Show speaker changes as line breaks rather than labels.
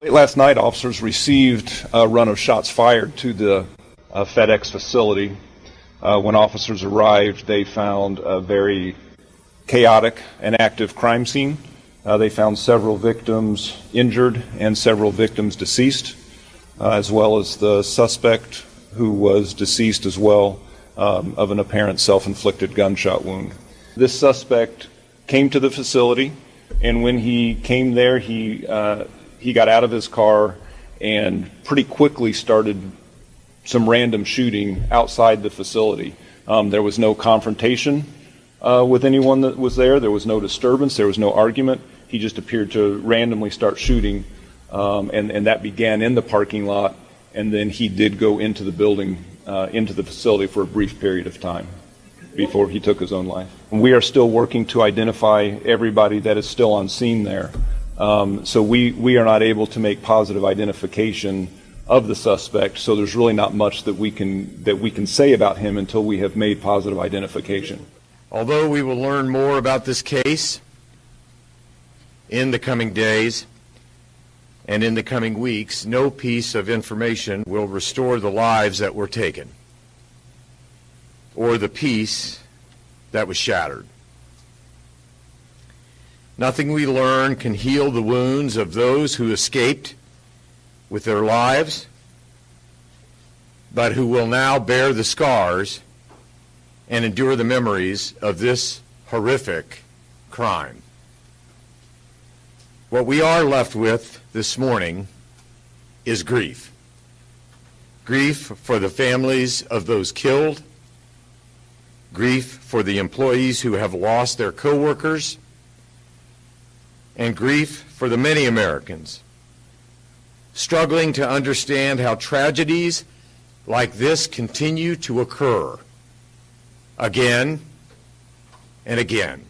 Late last night, officers received a run of shots fired to the FedEx facility. When officers arrived, they found a very chaotic and active crime scene. They found several victims injured and several victims deceased, as well as the suspect who was deceased as well of an apparent self-inflicted gunshot wound. This suspect came to the facility, and when he came there, he got out of his car and pretty quickly started some random shooting outside the facility. There was no confrontation with anyone that was there. There was no disturbance. There was no argument. He just appeared to randomly start shooting, and that began in the parking lot, and then he did go into the building, into the facility for a brief period of time before he took his own life. We are still working to identify everybody that is still on scene there. So we are not able to make positive identification of the suspect, so there's really not much that we can say about him until we have made positive identification.
Although we will learn more about this case in the coming days and in the coming weeks, no piece of information will restore the lives that were taken or the peace that was shattered. Nothing we learn can heal the wounds of those who escaped with their lives, but who will now bear the scars and endure the memories of this horrific crime. What we are left with this morning is grief. Grief for the families of those killed, grief for the employees who have lost their coworkers, and grief for the many Americans struggling to understand how tragedies like this continue to occur again and again.